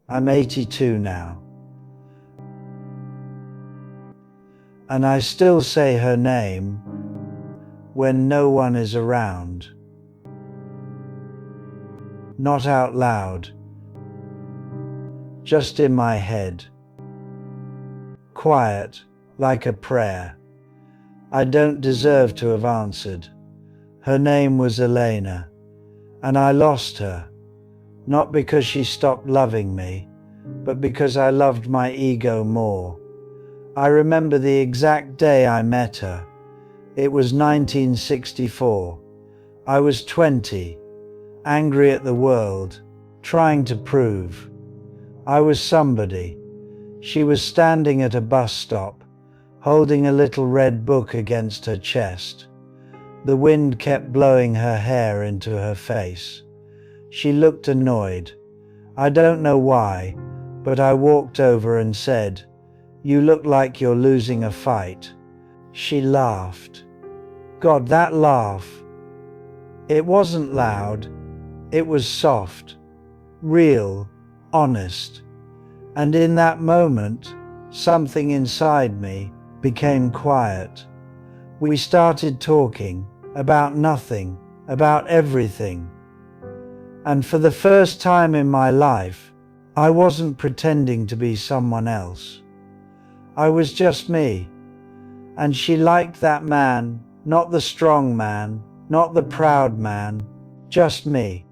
I'm 82 now. And I still say her name when no one is around. Not out loud, just in my head. Quiet, like a prayer. I don't deserve to have answered. Her name was Elena, and I lost her, not because she stopped loving me, but because I loved my ego more. I remember the exact day I met her. It was 1964. I was 20, angry at the world, trying to prove I was somebody. She was standing at a bus stop, holding a little red book against her chest. The wind kept blowing her hair into her face. She looked annoyed. I don't know why, but I walked over and said, "You look like you're losing a fight." She laughed. God, that laugh! It wasn't loud. It was soft, real, honest. And in that moment, something inside me became quiet. We started talking about nothing, about everything. And for the first time in my life, I wasn't pretending to be someone else. I was just me. And she liked that man, not the strong man, not the proud man, just me.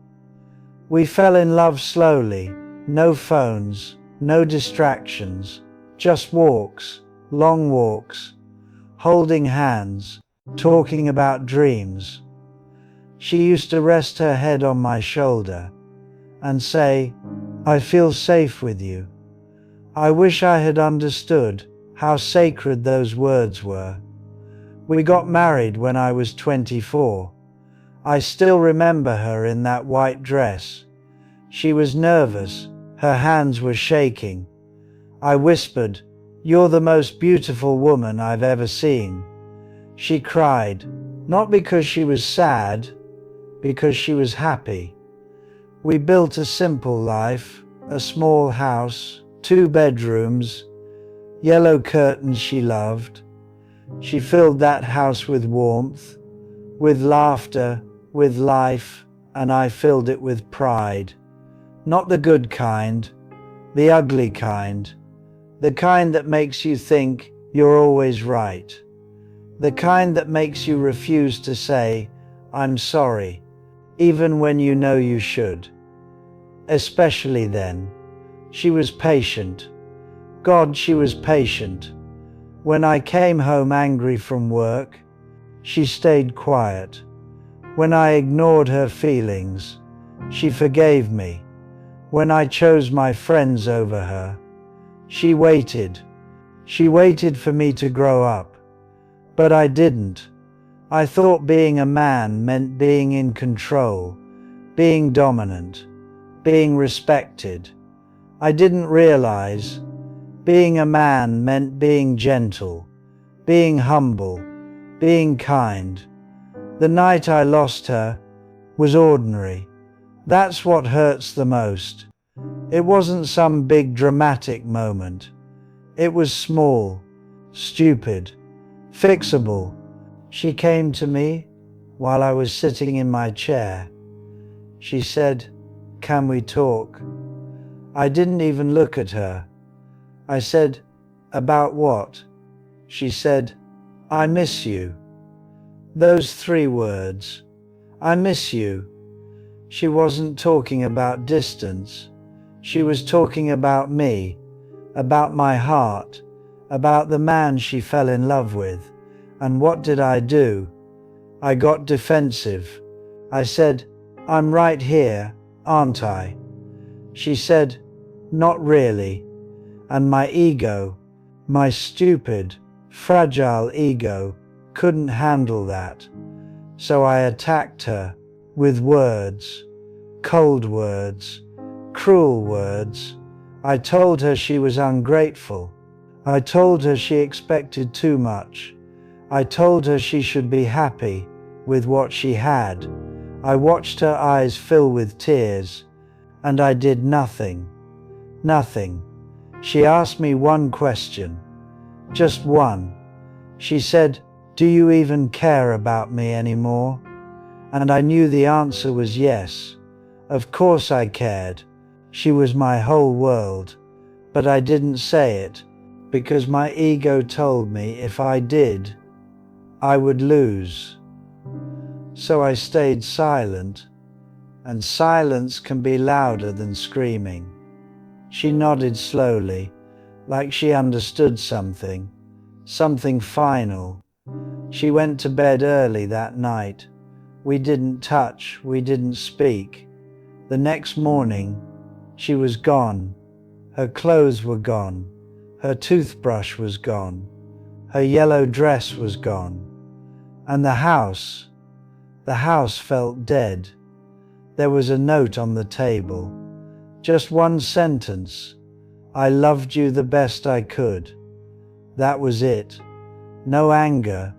We fell in love slowly, no phones, no distractions, just walks, long walks, holding hands, talking about dreams. She used to rest her head on my shoulder and say, "I feel safe with you." I wish I had understood how sacred those words were. We got married when I was 24. I still remember her in that white dress. She was nervous, her hands were shaking. I whispered, "You're the most beautiful woman I've ever seen." She cried, not because she was sad, because she was happy. We built a simple life, a small house, 2 bedrooms, yellow curtains she loved. She filled that house with warmth, with laughter, with life, and I filled it with pride. Not the good kind, the ugly kind, the kind that makes you think you're always right, the kind that makes you refuse to say, "I'm sorry," even when you know you should. Especially then. She was patient. God, she was patient. When I came home angry from work, she stayed quiet. When I ignored her feelings, she forgave me. When I chose my friends over her, she waited. She waited for me to grow up. But I didn't. I thought being a man meant being in control, being dominant, being respected. I didn't realize being a man meant being gentle, being humble, being kind. The night I lost her was ordinary. That's what hurts the most. It wasn't some big dramatic moment. It was small, stupid, fixable. She came to me while I was sitting in my chair. She said, "Can we talk?" I didn't even look at her. I said, "About what?" She said, "I miss you." Those 3 words, "I miss you." She wasn't talking about distance. She was talking about me, about my heart, about the man she fell in love with. And what did I do? I got defensive. I said, "I'm right here, aren't I?" She said, "Not really." And my ego, my stupid, fragile ego, couldn't handle that. So I attacked her with words, cold words, cruel words. I told her she was ungrateful. I told her she expected too much. I told her she should be happy with what she had. I watched her eyes fill with tears, and I did nothing. Nothing. She asked me one question. Just one. She said, "Do you even care about me anymore?" And I knew the answer was yes. Of course I cared. She was my whole world. But I didn't say it, because my ego told me if I did, I would lose. So I stayed silent, and silence can be louder than screaming. She nodded slowly, like she understood something final. She went to bed early that night. We didn't touch, we didn't speak. The next morning, she was gone. Her clothes were gone. Her toothbrush was gone. Her yellow dress was gone. And the house felt dead. There was a note on the table. Just one sentence. "I loved you the best I could." That was it. No anger,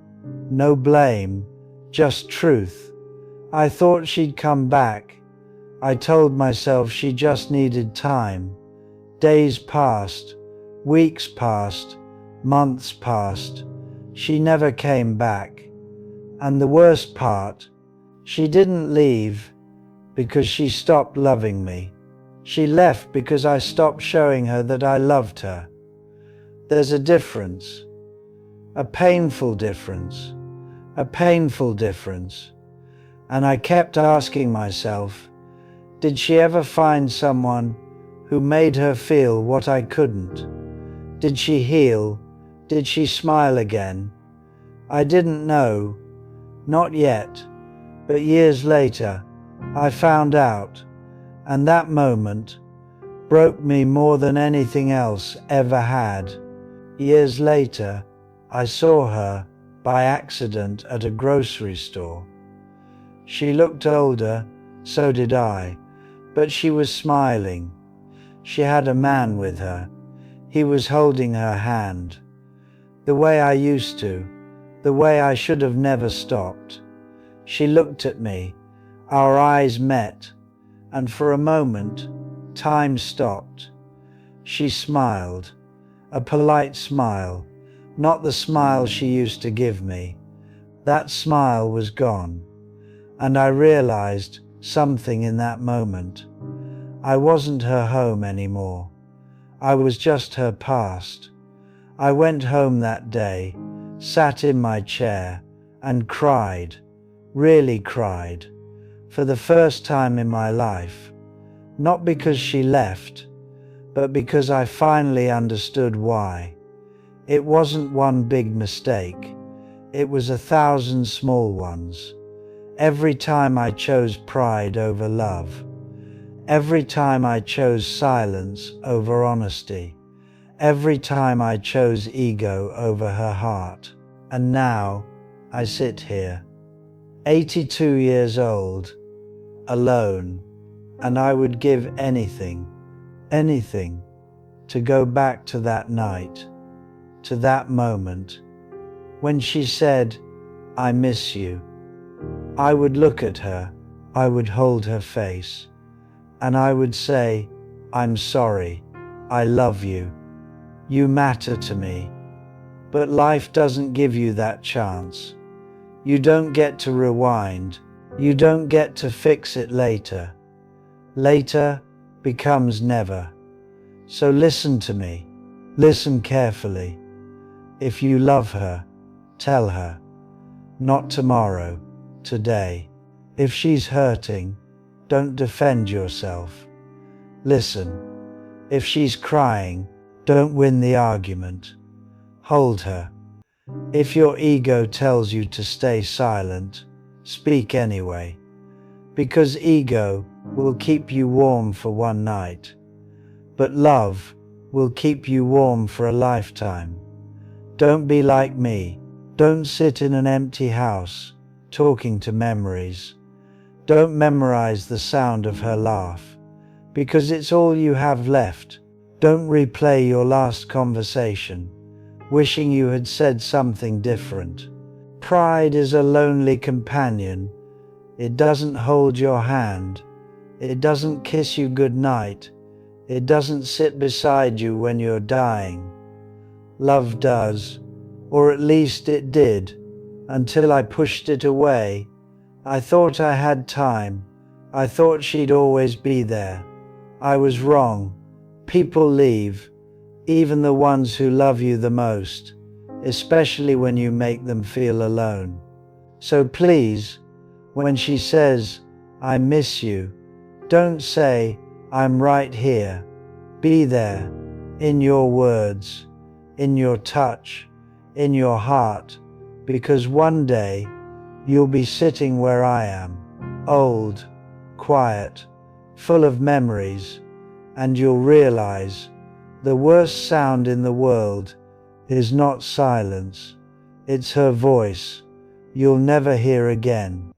no blame, just truth. I thought she'd come back. I told myself she just needed time. Days passed, weeks passed, months passed. She never came back. And the worst part, she didn't leave because she stopped loving me. She left because I stopped showing her that I loved her. There's a difference. A painful difference. A painful difference. And I kept asking myself, did she ever find someone who made her feel what I couldn't? Did she heal? Did she smile again? I didn't know. Not yet. But years later, I found out. And that moment broke me more than anything else ever had. Years later, I saw her by accident at a grocery store. She looked older, so did I, but she was smiling. She had a man with her. He was holding her hand. The way I used to, the way I should have never stopped. She looked at me. Our eyes met, and for a moment, time stopped. She smiled, a polite smile, not the smile she used to give me. That smile was gone, and I realized something in that moment. I wasn't her home anymore. I was just her past. I went home that day, sat in my chair, and cried, really cried, for the first time in my life. Not because she left, but because I finally understood why. It wasn't one big mistake. It was 1,000 small ones. Every time I chose pride over love. Every time I chose silence over honesty. Every time I chose ego over her heart. And now I sit here, 82 years old, alone, and I would give anything, to go back to that night, to that moment, when she said, "I miss you." I would look at her, I would hold her face, and I would say, "I'm sorry, I love you, you matter to me." But life doesn't give you that chance. You don't get to rewind, you don't get to fix it later. Later becomes never. So listen to me, listen carefully. If you love her, tell her. Not tomorrow, today. If she's hurting, don't defend yourself. Listen. If she's crying, don't win the argument. Hold her. If your ego tells you to stay silent, speak anyway. Because ego will keep you warm for one night, but love will keep you warm for a lifetime. Don't be like me. Don't sit in an empty house, talking to memories. Don't memorize the sound of her laugh, because it's all you have left. Don't replay your last conversation, wishing you had said something different. Pride is a lonely companion. It doesn't hold your hand. It doesn't kiss you goodnight. It doesn't sit beside you when you're dying. Love does, or at least it did, until I pushed it away. I thought I had time. I thought she'd always be there. I was wrong. People leave, even the ones who love you the most, especially when you make them feel alone. So please, when she says, "I miss you," don't say, "I'm right here." Be there, in your words, in your touch, in your heart, because one day you'll be sitting where I am, old, quiet, full of memories, and you'll realize the worst sound in the world is not silence, it's her voice you'll never hear again.